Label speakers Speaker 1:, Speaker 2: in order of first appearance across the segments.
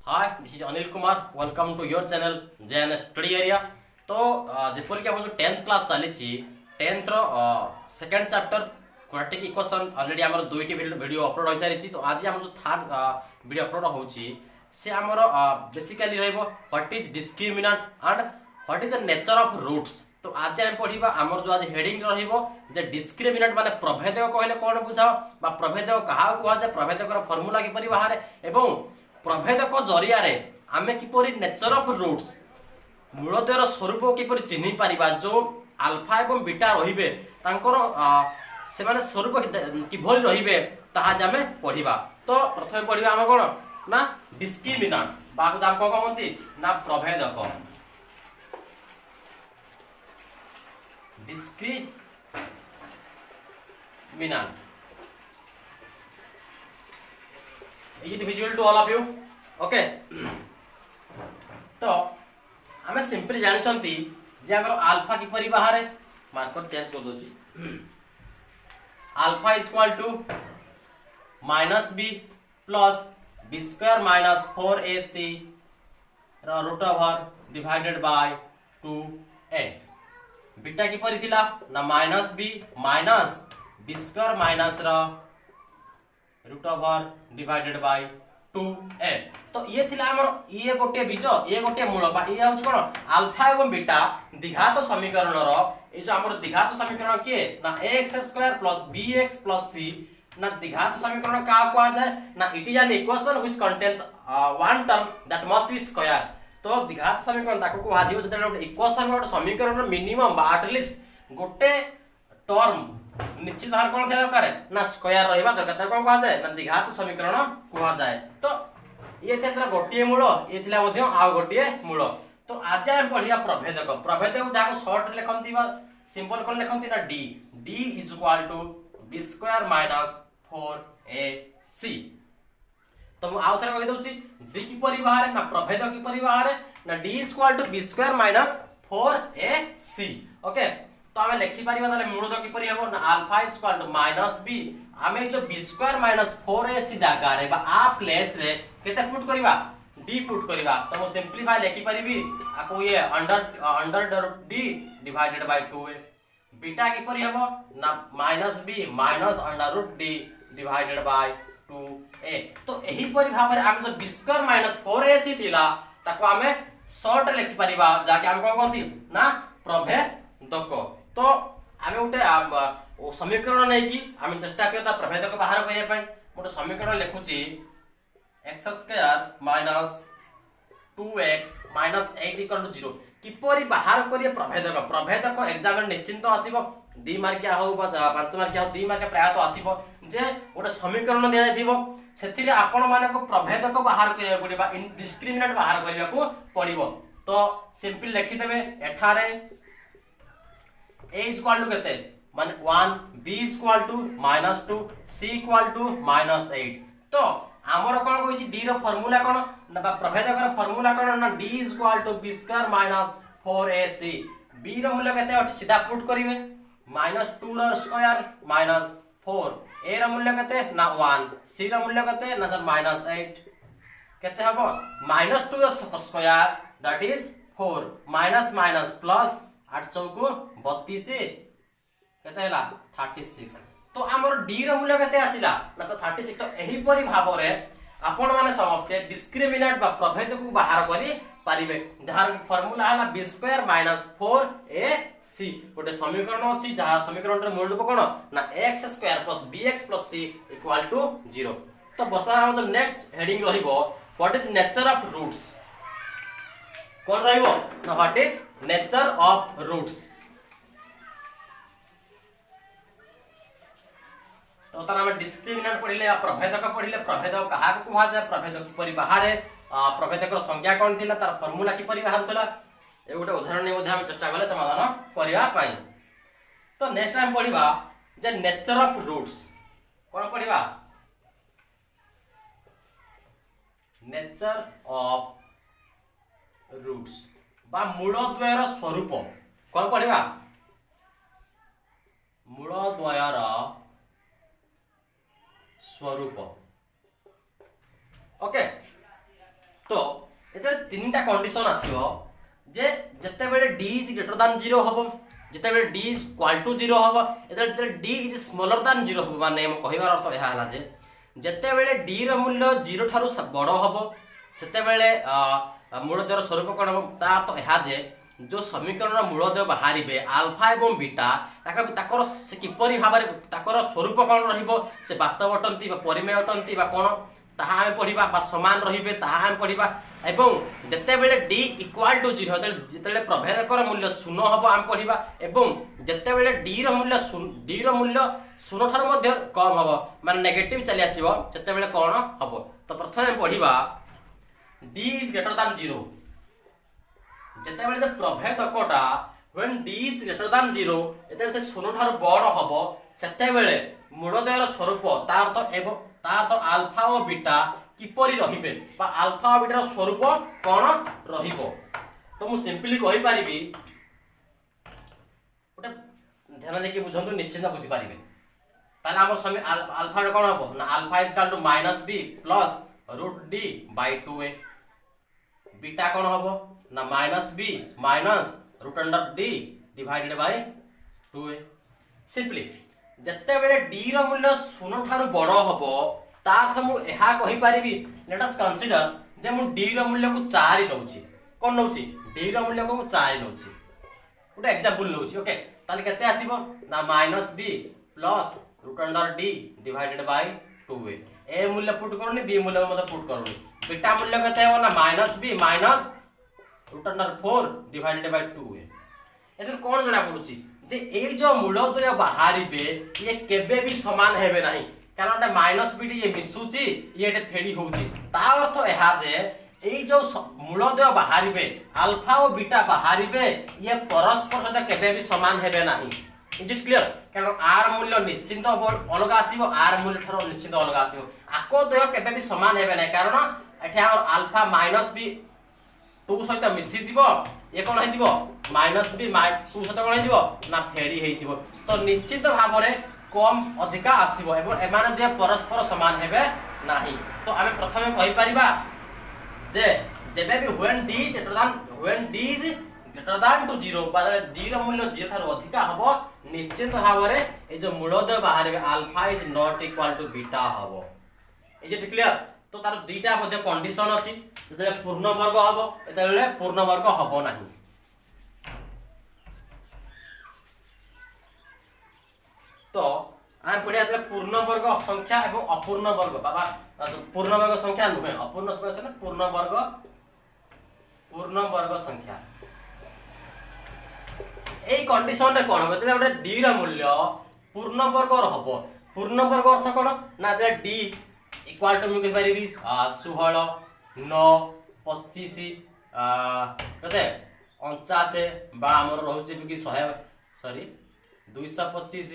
Speaker 1: Hi this is Anil Kumar welcome to your channel JN study area. तो जेपरिक आम जो 10th क्लास चली 10th second chapter quadratic equation already आम दुईटी वीडियो अपलोड हो सारी। तो आज आम जो थर्ड वीडियो अपलोड होची से आमर बेसिकली रहिबो what is discriminant and what is the nature of roots. तो आज आम पढ़िबा आमर जो आज हेडिंग रहिबो जे डिस्क्रिमिनेंट माने प्रभेदक कहले कोन बुझाओ बा प्रभेदक कहा कुआ जे प्रभेदकर फार्मूला किपरि बाहर एवं प्रभेदक जरिया रे आमे किपरि नेचर ऑफ रूट्स मूलद्वयर स्वरूप किपरि चिन्हि पारिबा जो अल्फा एवं बीटा रहिबे तांकर से माने स्वरूप किभरि रहिबे ताहा जे आमे पढिबा। तो प्रथमे पढिबा आमे कोन ना डिस्क्रिमिनेंट बा को जाम को कहंती ना प्रभेदक discriminant. Is it visible to all of you? Okay. तो हमें सिंपली जानछंती जे हमर अल्फा किपरि बाहर मार्कर चेंज कर दोची alpha is equal to -b plus b square minus 4ac root over divided by 2a। Beta किपरि थिला ना -b minus b square minus root over divided by 2a। तो ये थिला हमर ये गोटे बीज ये गोटे मूल बा ये होछ कोन अल्फा एवं बीटा द्विघात समीकरण रो ए जो हमर द्विघात समीकरण के ना ax² + bx + c ना द्विघात समीकरण का को आ जाए ना it is an equation which contains one term that must be square. तो द्विघात समीकरण ताको को हाजिबो जते गोटे इक्वेशन गोटे समीकरण मिनिमम बा एटलीस्ट गोटे टर्म निश्चित भार कोन थे दरकार ना स्क्वायर रहबा दरकार कोन कहा जाय ना द्विघात समीकरण कहा जाय। तो ये थेला गोटिए मूल ये थिला मध्य आ गोटिए मूल। तो आज हम पढिया प्रभेदक प्रभेदक जाको शॉर्ट लेखंती बा सिंपल कोन लेखंती ना d d is equal to b square minus 4ac। तो मु आउ थरे कहि दउची d की परि बाहर ना प्रभेदक की परि बाहर ना d is equal to b square minus 4ac। Okay तो हमें लिखि पारिबा ताले मूलद किपरि हबो ना alpha is equal to -b हमें जो b स्क्वायर माइनस 4ac जागा रे बा आ प्लेस रे केते पुट करबा d पुट करबा। तो मु सिंपलीफाई लिखि पारिबी आको ये under d divided by 2a। Beta किपरि हबो ना -b minus √d divided by 2a। तो एही परि भाबरे हम जो b स्क्वायर माइनस 4ac थिला ताको हमें शॉर्ट लिखि पारिबा जाके हम कोन कोनती ना प्रभेदक। तो आमे उठे समीकरण नै कि आमे चेष्टा करता प्रभेदक बाहर करिया पय मोटे समीकरण लिखुची x² माइनस 2x माइनस 8 = 0 किपरि बाहर करिया प्रभेदक प्रभेदक एग्जाम निश्चिंत आसीबो 2 मार्किया हो बा 5 मार्किया हो 2 मार्किया प्राय तो आसीबो जे ओटे समीकरण दिया दिबो सेथिरे आपण माने को प्रभेदक बाहर करिया पड़िबा डिस्क्रिमिनेंट बाहर करिया को पड़िबो। तो सिंपल लिखि देबे एठारे a is equal to केते माने 1 b is equal to -2 c equal to -8। तो हमर कोन कहै छी d रो फार्मूला कोन ना प्रभेदक रो फार्मूला कोन ना d is equal to b square minus 4ac। b रो मूल्य केते अट सीधा पुट करिवे -2 रो स्क्वायर माइनस 4 a रो मूल्य केते ना 1 c रो मूल्य केते ना सर -8 केते हबो -2 रो square that is 4 minus minus plus 8 चौको 32 केते हला 36। तो हमर d रो मूल्य केते आसिला ना 36। तो एही परि भाव रे आपण माने समस्त डिस्क्रिमिनेंट बा प्रभेदक को बाहर करी पारिबे जहार फार्मूला हला b स्क्वायर माइनस 4ac। गोटे समीकरण अछि जहा समीकरण रे मूल रूप कोन ना x² + bx + c = 0। तो बर्तमान हम जो नेक्स्ट हेडिंग रहिबो what is nature of roots कौन रहिबो ना what is nature of roots. तो तना हम डिस्क्रिमिनेंट पढिले प्रभेदक पढिले प्रभेदक कहा को कहा जाय प्रभेदक किपरि बाहर प्रभेदक रो संज्ञा कोन थिला तार फार्मूला किपरि बाहर थिला ए गोटे उदाहरण नै मध्ये हम चेष्टा करले समाधान करिया पाई। तो नेक्स्ट टाइम पढिबा जे नेचर ऑफ रूट्स कोन पढिबा नेचर ऑफ रूट्स बा मूलद्वयर स्वरूप कोन पढिबा मूलद्वयर स्वरूप। ओके तो एते तीनटा कंडीशन आसीबो जे जतेबेले d इज ग्रेटर दैन 0 हबो, जतेबेले d इज इक्वल टू 0 हबो, एते d इज स्मॉलर दैन 0 हबो। माने हम कहिबार अर्थ एहा हला जे जतेबेले d रो मूल्य 0 ठारू बड़ हबो सेतेबेले मूलद्वयर स्वरूप कोन हबो। ता अर्थ एहा जे जो समीकरण मूलद्वय बाहरिबे अल्फा एवं बीटा ताकर से किपरि भाबरे ताकर स्वरूप कोन रहिबो, से वास्तव अटंती बा परिमेय अटंती बा कोन ताहा हम पढिबा बा समान रहिबे ताहा हम पढिबा। एवं जतेबेले d इक्वल टू 0 जतेबेले प्रभेदकर मूल्य 0 हबो हम पढिबा, एवं जतेबेले d रो मूल्य 0 ठार मध्ये कम हबो माने नेगेटिव चली आसीबो जतेबेले कोन हबो। तो प्रथमे पढिबा d is greater than 0 जतेबेले प्रभेदकटा when d is greater than 0 एते से 0 ठार बड़ हबो सेतेबेले मूलद्वयर स्वरूप तार तो अल्फा और बीटा किपरि रहिबे बा अल्फा और बीटा स्वरूप कोन रहिबो। तो मु सिंपली कहि परिबी ओटे ध्यान देके बुझंतु निश्चित बुझि परिबे। ताले हमर समय अल्फा रे कोन हबो ना alpha is equal to -b plus √d by 2a, beta कोन हबो ना -b minus √d divided by 2a। Simply जतेबेले d रो मूल्य 0 ठारू बड़ हबो ता अर्थ मु एहा कहि परिबी लेट अस कंसीडर जे मु d रो मूल्य को 4 नउची कोन नउची d रो मूल्य को मु 4 नउची। उडा एग्जांपल नउची ओके ताले केते आसीबो ना -b plus √d divided by 2a। ए मूल्य पुट करूनी b मूल्य मत पुट करूनी, बीटा मूल्य केते हो ना -b minus √4 divided by 2a। एतर कोन जणा पडुची जे ए जो मूलद्वय बाहरिबे ये केबे भी समान हेबे नाही, कारण -b ये मिसुची ये फेडी होउची। ता अर्थ एहा जे ए जो मूलद्वय बाहरिबे अल्फा और बीटा बाहरिबे ये परस्पर सहित केबे भी समान हेबे नाही। Is it clear? कारण आर मूल्य निश्चित अलग आसीबो आर मूल्य ठारो निश्चित अलग आसीबो, आको द्वय केबे भी समान हेबे नाही कारण एठे हमर अल्फा -b 2 सहित मिसी जीवो ये कोन हे जीवो -b 2 सहित कोन हे जीवो ना फेडी हे जीवो। तो निश्चित भाव रे कम अधिका आसीबो एवं एमाने दे परस्पर समान हेबे नाही। तो आमे प्रथमे कहि परिबा जे जेबे भी when d is greater than to 0 बादले d रो मूल्य 0 थार अधिका हबो निश्चित भाव रे ए जो मूलद्वय बाहर alpha is not equal to beta हबो। Is it clear? तो तार दुईटा मध्ये कंडीशन अछि जते पूर्ण वर्ग हबो एतले पूर्ण वर्ग हबो नाही। तो आम पढिया तले पूर्ण वर्ग संख्या एवं अपूर्ण वर्ग बाबा पूर्ण वर्ग संख्या नुहे अपूर्ण वर्ग ने पूर्ण वर्ग संख्या एई कंडीशन रे कोन होतले ओटे d रा मूल्य पूर्ण वर्ग हबो। पूर्ण वर्ग अर्थ कोन ना जे d इक्वल टू मी कहि परिबी 16 9 25 कते 49 बा हमर रहउची कि 100 सॉरी 225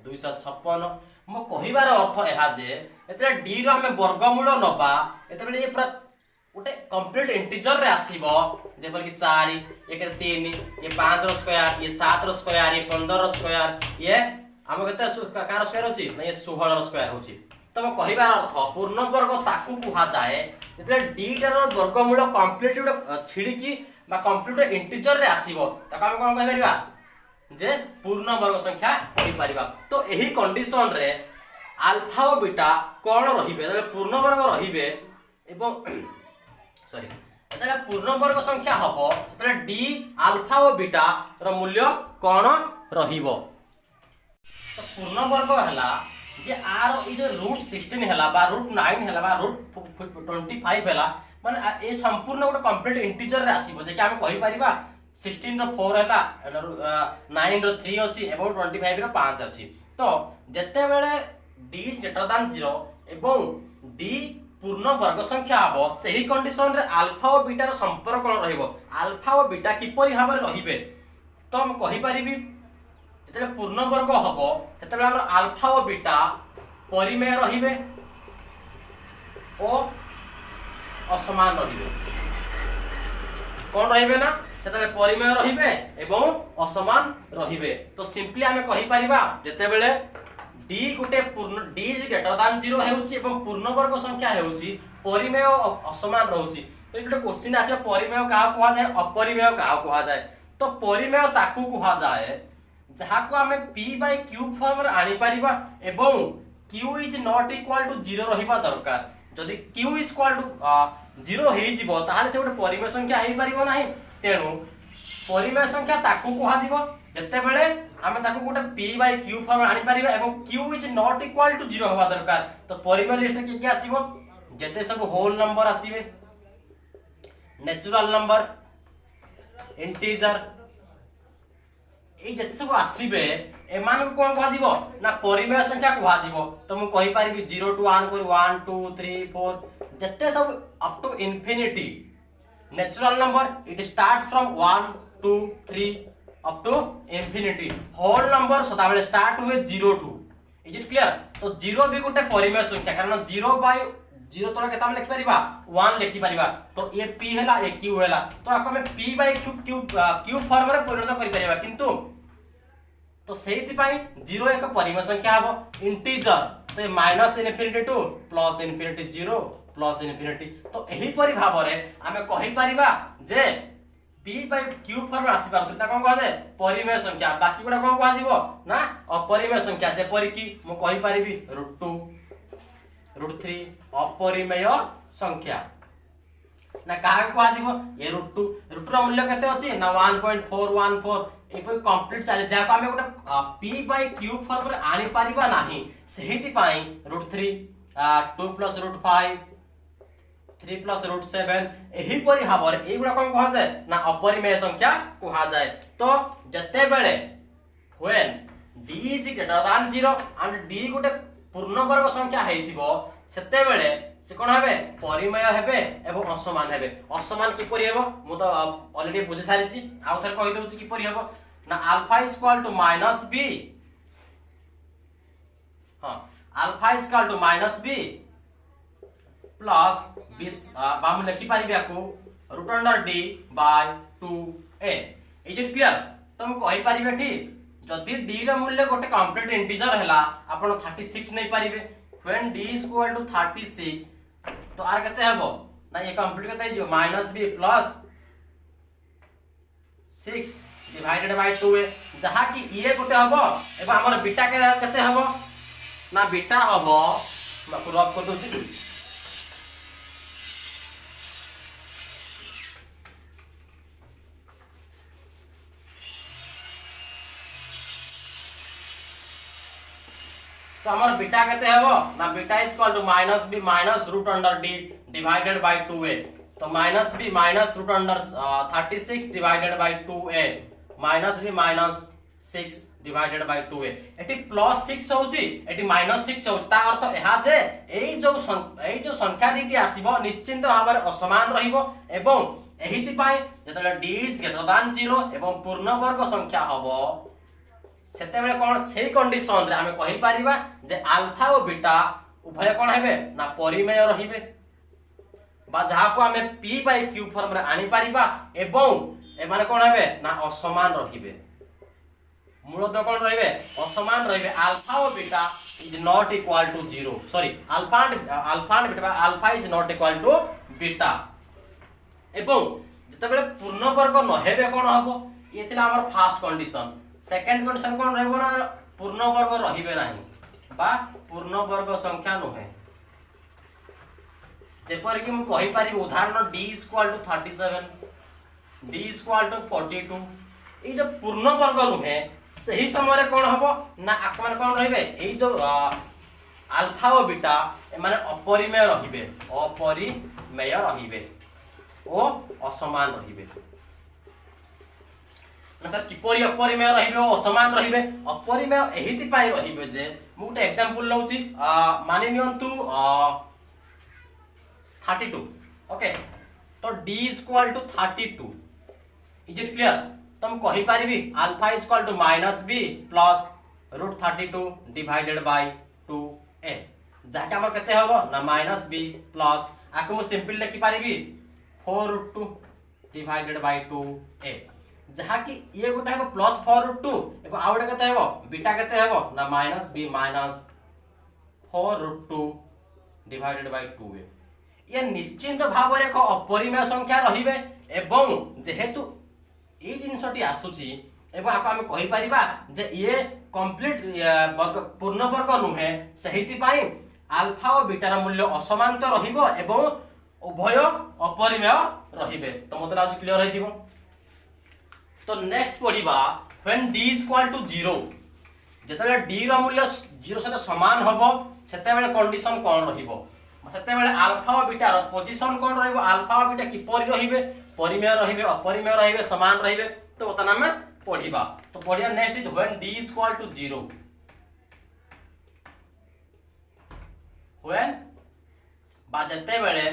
Speaker 1: 256। मो कहिबार अर्थ एहा जे एतले d रो हमें वर्गमूल नबा एतबेले ये पूरा ओटे कंप्लीट इंटीजर रे आसीबो जेपर कि 4 ये 3 ये 5 रो स्क्वायर ये 7 रो स्क्वायर ये 15 रो स्क्वायर ये हम कते कार स्क्वायर होची ना ये 16 रो स्क्वायर होची। तो मो कहिबार अर्थ पूर्ण वर्ग ताकू कुहा जाए एतले d रो वर्गमूल कंप्लीट छिडी की बा कंप्लीट इंटीजर रे आसीबो ताका हम कोन कहि परिबा जे पूर्ण वर्ग संख्या कहि परिबा। तो एही कंडीशन रे अल्फा और बीटा कोन रहिबे एतले पूर्ण वर्ग रहिबे एवं सॉरी एतले पूर्ण वर्ग संख्या हबो एतले d अल्फा और बीटा रो मूल्य कोन रहिबो। तो पूर्ण वर्ग हला जे आर ई जो √16 हला बा √9 हला बा √25 हला माने ए संपूर्ण गोटे कंप्लीट इंटीजर रे आसीबो जे कि हम कहि परिबा 16 रो 4 हला 9 रो 3 अछि एवं 25 रो 5 अछि। तो जते बेले d इज ग्रेटर दैन 0 एवं d पूर्ण वर्ग संख्या हबो सही कंडीशन रे अल्फा और बीटा रो संपर्क कोन रहइबो अल्फा और बीटा किपरि भाबरे रहिबे। तो हम कहि परिबी जते पूर्ण वर्ग हबो तते हमर अल्फा और बीटा परिमेय रहिबे ओ असमान रहिबे कोन रहिबे ना तते परिमेय रहिबे एवं असमान रहिबे। तो सिंपली हमें कहि परिबा जते बेले d गुटे पूर्ण d इज ग्रेटर दैन 0 हेउची एवं पूर्ण वर्ग संख्या हेउची परिमेय असमान रहउची। तो ये क्वेश्चन आसे परिमेय क्या कहा जाए अपरिमेय क्या कहा जाए तो परिमेय ताकू कहा जाए जहाँ को आम पी बाय क्यू फॉर्म रे आनी परिबा एवं q is not equal to 0 रहिबा दरकार जदि क्यू इज इक्वल टू 0 हेइ जिवो ताहाले से गोटे परिमेय संख्या हेइ परिबो नाही तेनु परिमेय संख्या ताकू कहा जिवो जते बेले आमे ताकू गोटे p बाय q फॉर्म आनी परिबा एवं q is not equal to 0 होबा दरकार तो परिमेय लिस्ट के के आसीबो जते सब होल नंबर आसीबे नेचुरल नंबर इंटीजर ए जते सब आसीबे एमान को कोन कहा जिवो ना परिमेय संख्या कहा जिवो तो मु कहि पारिबी 0 टू 1 कर 1 2 3 4 जते सब up to infinity natural number it starts from 1 2 3 up to infinity whole number सदाबेले स्टार्ट हुए 0 टू इज इट क्लियर तो 0 भी गोटे परिमेय संख्या कारण 0 बाय 0 तोला केता हम लिखि परिबा 1 लिखि परिबा तो ए p हैला ए q हैला तो आको में p बाय q फॉर्म रे परिणत करि परिबा किंतु तो सेहिति पई 0 एक परिमेय संख्या हबो इंटीजर तो ये minus infinity two plus infinity 0 plus infinity तो एही परि भाव रे आमे कहि परिबा जे p बाय q फॉर्म आसी पारत ता कोन कहा जाय परिमेय संख्या बाकी गुडा कोन कहा जिवो ना अपरिमेय संख्या जे परि की मु कहि परिबी √2 √3 अपरिमेय संख्या ना कहा कहा जिवो ए √2 √2 रो मूल्य केते अछि ना 1.414 एपर कंप्लीट चले जा को हमें गोटे p बाय q फॉर्म रे आनी परिबा नाही सेहिति पई √3 2 + √5 3 + √7 एही परि भाबरे ए गुडा कोन कहा जाय ना अपरिमेय संख्या कहा जाय तो जते बेले when d is greater than 0 and d गोटे पूर्ण वर्ग संख्या हेइथिबो सेते बेले से कोन हेबे परिमेय हेबे एवं असमान कि परि हेबो मु तो ऑलरेडी बुझि सारि छी आ थर कहि दउछि कि परि हेबो ना alpha is equal to -b हां alpha is equal to -b plus 20 बाम लिखि पारि बियाकू √d by 2a is it clear तो हम कहि पारि बेठी जदि d रा मूल्य गोटे कंप्लीट इंटीजर हैला आपण 36 नै पारिबे when d is equal to 36 तो आर केते हेबो ना ये कंप्लीट केते हिजो -b plus 6 divided by 2a जहा कि ये गोटे हबो एबा हमर बीटा केते हबो ना बीटा हबो म प्रूव कर दोछि तो हमर बीटा केते हेबो ना beta is equal to -b minus √d divided by 2a तो -b minus √36 divided by 2a -b -6 divided by 2a एटी +6 होउची एटी -6 होउची ता अर्थ एहा जे एई जो संख्या दीटी आसीबो निश्चित भाबरे असमान रहिबो एवं एहिति पाई जतले d इज ग्रेटर देन 0 एवं पूर्ण वर्ग संख्या हबो सेते बेले कोन सेही कंडीशन रे हमें कहि परिबा जे अल्फा और बीटा उभय कोन हेबे ना परिमेय रहिबे बा जहा को हमें p बाय q फॉर्म रे आनी परिबा एवं ए माने कोन हेबे ना असमान रहिबे मूलतः कोन रहिबे असमान रहिबे अल्फा और beta is not equal to 0 sorry alpha and beta alpha is not equal to beta एवं जते बेले पूर्ण वर्ग न हेबे कोन हबो ये थिला हमर फर्स्ट कंडीशन सेकंड कंडीशन कोन रहबो ना पूर्ण वर्ग रहिबे नाही बा पूर्ण वर्ग संख्या नहे जेपर कि मु कहि पारि उदाहरण d = 37 d = 42 ए जो पूर्ण वर्ग नहे सही समय रे कोन हबो ना आकमान कोन रहिबे ए जो अल्फा और बीटा ए माने अपरिमेय रहिबे ओ असमान रहिबे ना सर किपरि अपरिमेय रहिबे ओ असमान रहिबे अपरिमेय एहिति पाई रहिबे जे मु गुटे एग्जांपल लउची मानि नियंतु 32 ओके तो d = 32 इज इट क्लियर तो हम कहि पारिबी alpha is equal to -b plus √32 divided by 2a जाके हमर केते हबो ना -b प्लस आको मु सिंपल लिखि पारिबी 4√2 डिवाइडेड बाय 2a जहा कि ये गोटा है प्लस 4√2 एवं आउडा केते हेबो बीटा केते हेबो ना -b -4√2 डिवाइडेड बाय 2a ये निश्चिंत भाव में एक अपरिमेय संख्या रहिबे एवं जेहेतु ये जिनसटी आसुची एवं आपको आम कहि परिबा जे ये कंप्लीट वर्ग पूर्ण वर्ग नुहे सहिति पाई अल्फा और बीटा मूल्य असमान तो रहिबो एवं उभय अपरिमेय रहिबे। तो मतलब आज क्लियर है दिबो। तो नेक्स्ट पढ़िबा when d is equal to 0 जेतेबेले d रो मूल्य 0 सहित समान हबो सेतेबेले कंडीशन कोन रहिबो सेतेबेले अल्फा और बीटा रो पोजीशन कोन रहिबो अल्फा और बीटा किपरि रहिबे परिमेय रहिबे अपरिमेय रहिबे समान रहिबे। तो ओतना में पढ़िबा। तो पढ़िया next is when d is equal to 0 when बा जेतेबेले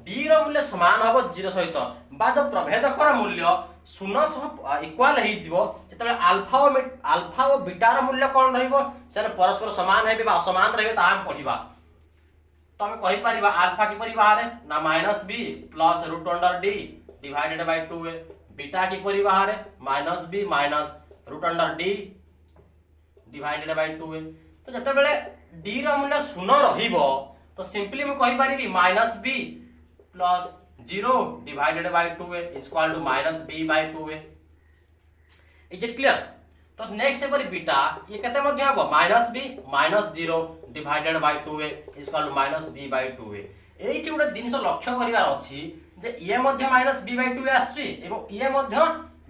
Speaker 1: d रो मूल्य समान हबो 0 सहित बा जो प्रभेदकर मूल्य 0 सह इक्वल हे जिवो जेतेबेले अल्फा और बीटा रो मूल्य कोन रहिबो से परस्पर समान हेबे बा असमान रहिबे ता हम पढ़िबा। तो हम कहि परिबा अल्फा की परि बाहर ना -b plus root under d divided by 2a beta की परि बाहर -b minus root under d divided by 2a। तो जेतेबेले d रो मूल्य 0 रहिबो तो सिंपली हम कहि परिबी -b plus 0 divided by 2a is equal to -b by 2a। Is it clear. तो नेक्स्ट पर बीटा ये केते मध्ये हबो -b minus 0 divided by 2a is equal to -b by 2a। एइठी उडे जिनिस लक्ष्य करिवार अछि जे ये मध्ये -b बाय 2a आसुची एवं ये मध्ये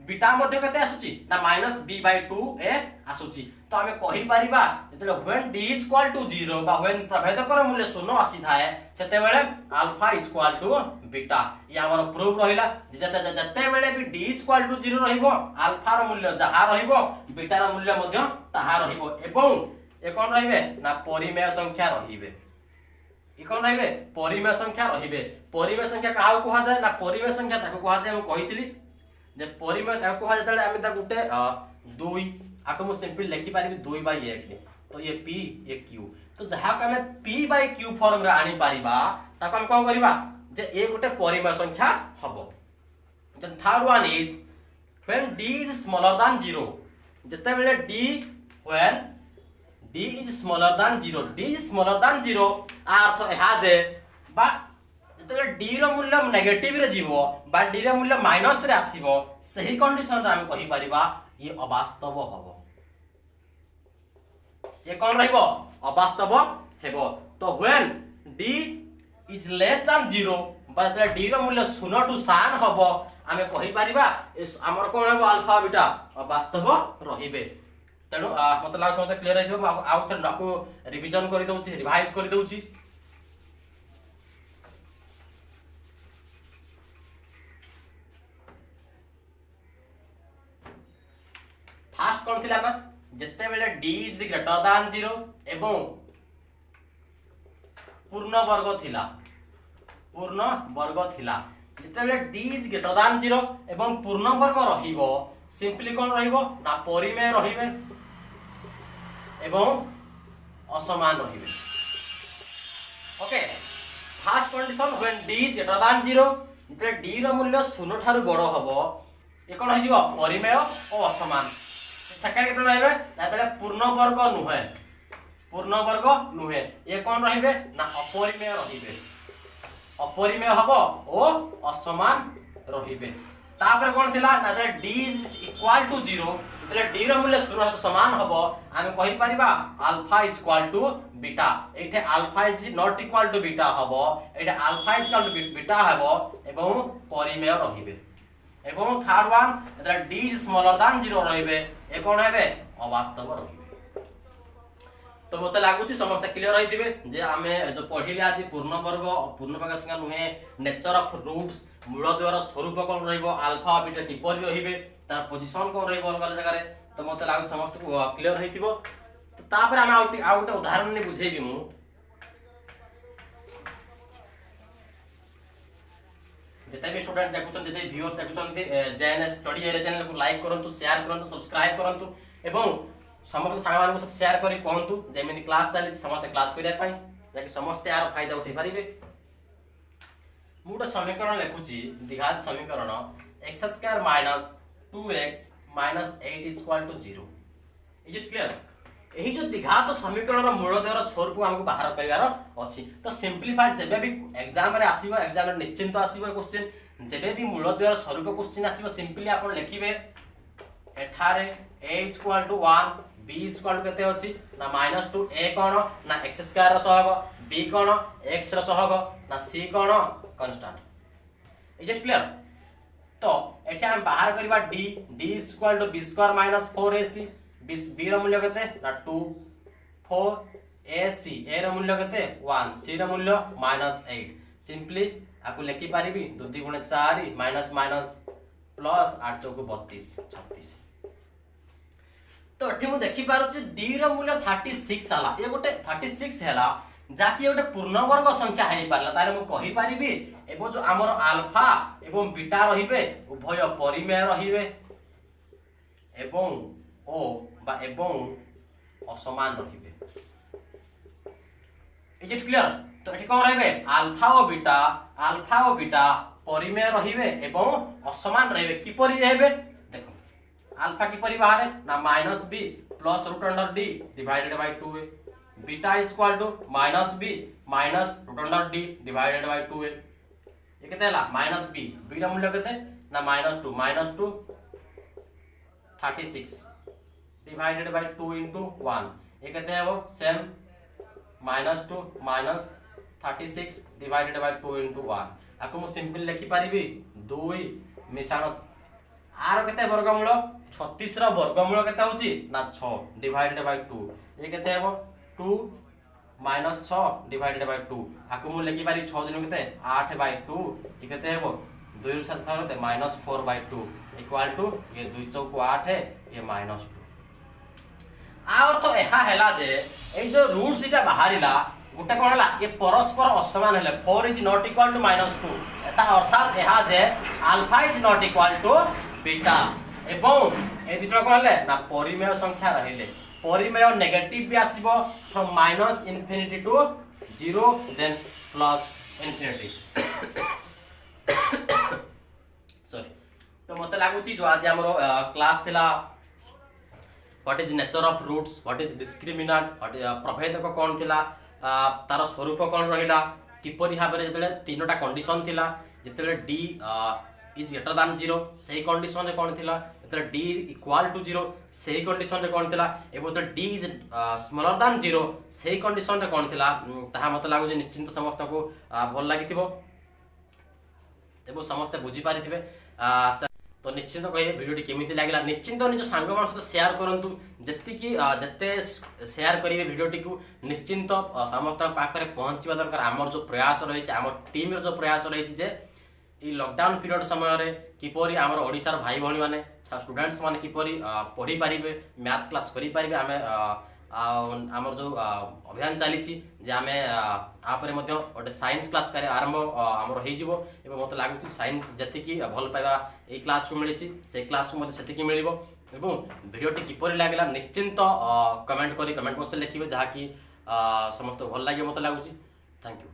Speaker 1: बीटा मध्ये केते आसुची ना -b बाय 2a आसुची। तो हमें कहि परिबा जेतेले when d is equal to 0 बा व्हेन प्रभेदकर मूल्य 0 आसी थाए सेते बेले alpha is equal to beta ये हमर प्रूफ रहिला जते बेले भी d इज इक्वल टू 0 रहिबो अल्फा रो मूल्य जहा रहिबो बीटा रो मूल्य मध्ये ताहा रहिबो एवं ए कोन रहिबे ना परिमेय संख्या रहिबे। ई कोन रहिबे परिमेय संख्या रहिबे। परिमेय संख्या काहा कोहा जाय ना परिमेय संख्या ताको कोहा जाय हम कहितली जे परिमेय ताको कोहा जतले हम ता गुटे 2 आको मु सिंपल लिखि पारिबी 2 बाय 1 तो ये p ये q। तो जहा को हम p बाय q फॉर्म रे आनी पारिबा ताको हम कोन करिबा जे ए गुटे परिमेय संख्या हबो। Then third one is when d is smaller than 0 जते बेले d व्हेन d is smaller than 0 d is smaller than 0 अर्थ एहा जे बा जते d रो मूल्य नेगेटिव रे जीवो बा d रो मूल्य माइनस रे आसीबो सही कंडीशन रे हम कहि परिबा ये अवास्तव हबो। ये कौन रहिबो अवास्तव हेबो। तो when d is less than 0 बा d रो मूल्य 0 टू सान हबो आमे कहि परिबा हमर कोन हेबो अल्फा बीटा अवास्तव रहिबे। तेनु मतलब समझ क्लियर है जो आउ थे नाको रिवीजन करि दउची रिवाइज करि दउची। फास्ट कोन थिला ना जते बेले d इज ग्रेटर देन 0 एवं पूर्ण वर्ग थिला जते बेले d इज ग्रेटर देन 0 एवं पूर्ण वर्ग रहिबो सिंपली कोन रहिबो ना परिमेय रहिबे एवं असमान रहिबे। Okay first condition when d is greater than 0 जते d रो मूल्य 0 थारु बड़ हबो ए कोन हो जिवो परिमेय और असमान। सेकंड केते रहबे नातले पूर्ण वर्ग नुहे ये कोन रहिबे ना अपरिमेय रहिबे अपरिमेय हबो ओ असमान रहिबे। तापर कोन थिला नातले d इज इक्वल टू 0 तले d रो मूल्य 0 तो समान हबो हम कहि परिबा alpha is equal to beta एठे alpha is not equal to beta हबो एठे alpha is equal to beta हबो एवं परिमेय रहिबे। एवं थर्ड वन जतले d इज स्मॉलर देन 0 रहिबे ए कोन हेबे अवास्तव रहिबे। तो मते लागुची समस्त क्लियर रहिथिबे जे आमे जो पढिले आज पूर्ण वर्ग संख्या नुहे नेचर ऑफ रूट्स मूल द्वार स्वरूप कोन रहिबो अल्फा बीटा किपरि रहिबे तार पोजीशन कोन रहिबो अलग जगह रे। तो मते लागु समस्त क्लियर रहिथिबो। तो तापर आमे आउट उदाहरण ने बुझेबी मु जिते भी स्टूडेंट्स देखुछन जिते viewers देखुछन JNS study area channel को लाइक करंतु शेयर करंतु सब्सक्राइब करंतु एवं समस्त साग मान को सब शेयर करी कहंतु जेमिति क्लास चली समस्त क्लास करिया पई जाकि समस्त यार फायदा उठै परिबे। मुटा समीकरण लेखुची द्विघात समीकरण x² - 2x - 8 = 0 is it clear. यही जो द्विघात समीकरण मूलद्वयर स्वरूप हमको बाहर करिवार अछि। तो सिंपलीफाई जेबे भी एग्जाम रे आसीबो, एग्जाम रे निश्चिंत आसीबो क्वेश्चन, जेबे भी मूलद्वयर स्वरूप क्वेश्चन आसीबो सिंपली आपण लिखिबे एठारे a = 1, b = केते अछि ना -2, a कोन ना x² रो सहग, b कोन x रो सहग, ना c cone constant. Is it clear? तो एठी हम बाहर करिबा d = b² - 4ac, b रो मूल्य केते ना 2, 4ac, a रो मूल्य केते 1, c रो मूल्य -8। सिंपली आकु लिखि पारिबी 2 × 4 माइनस माइनस प्लस 8 × 4 32 36। तो एठी मु देखि पारुछि d रो मूल्य 36 हला, ये गोटे 36 हला जाकी गोटे पूर्ण वर्ग संख्या हेई पारला। तारे मु कहि पारिबी एबो जो हमर अल्फा एवं बीटा रहिबे उभय परिमेय रहिबे एवं ओ बा एवं असमान रहिबे। Is it clear? तो एठी कोन रहिबे अल्फा और बीटा परिमेय रहिबे एवं असमान रहिबे। किपरि रहिबे देखो अल्फा किपरि बाहर ना -b plus √d divided by 2a, beta is equal to -b minus √d divided by 2a। ये केते हला -b, b रा मूल्य केते ना -2 36 डिवाइडेड बाय 2 * 1, ये केते हेबो सेम -2 माइनस 36 डिवाइडेड बाय 2 * 1। आको मु सिंपल लिखि पारिबी 2 मिसाण आर केते वर्गमूल 36 रो वर्गमूल केते होची ना 6 डिवाइडेड बाय 2, ये केते हेबो 2 - 6 डिवाइडेड बाय 2। आको मु लिखि पारि 6 दिन केते 8 बाय 2, ये केते हेबो 2 रो साथ केते -4 बाय 2 इक्वल टू ये 2 × 8 है ये -2। आ अर्थ एहा हैला जे ए जो रूट्स दिटा बाहरिला गोटे कोन हला ये परस्पर असमान हेले 4 इज नॉट इक्वल टू -2, एता अर्थात एहा जे alpha is not equal to beta एवं ए दिटा कोन हले ना परिमेय संख्या रहिले। परिमेय नेगेटिव भी आसीबो फ्रॉम -∞ टू 0 देन +∞। सॉरी। तो मते लागुची जो आज हमरो क्लास थिला what is nature of roots, what is discriminant, प्रभेदक कोन थिला, तार स्वरूप कोन रहिला, किपरि भाबरे जतले तीनोटा कंडीशन थिला, जतले d इज ग्रेटर देन 0 सेही कंडीशन रे कोन थिला, जतले d इक्वल टू 0 सेही कंडीशन रे कोन थिला, एबो तो d इज स्मॉलर देन 0 सेही कंडीशन रे कोन थिला। ताहा मते लागु जे निश्चिंत समस्त को भल लागिथिबो एबो समस्त बुझी पारिथिबे। तो निश्चिंत कहिए वीडियोटी केमिति लागिला, निश्चिंत निज सांग मान सहित शेयर करंतु, जति की जते शेयर करिवे वीडियोटी को निश्चिंत समस्त पाखरे पहुंचवा दरकार। हमर जो प्रयास रही छै, हमर टीम रो जो प्रयास रही छै जे ई लॉकडाउन पीरियड समय रे किपरि हमर ओडिसा रो भाई भणी माने स्टूडेंट्स माने किपरि पढी पारिबे, मैथ क्लास करि पारिबे। हमें आमर जो अभियान चली जे आम आपरे गोटे साइंस क्लास कार्य आरंभ आमर हो मत लगुच साइंस जी भल पाइबा ये क्लास को मिली से क्लास को से मिल भिडियोटी किपर लगे निश्चिंत कमेंट बॉक्स लिखे जहाँकि समस्त भल लगे मत लगुच। Thank you.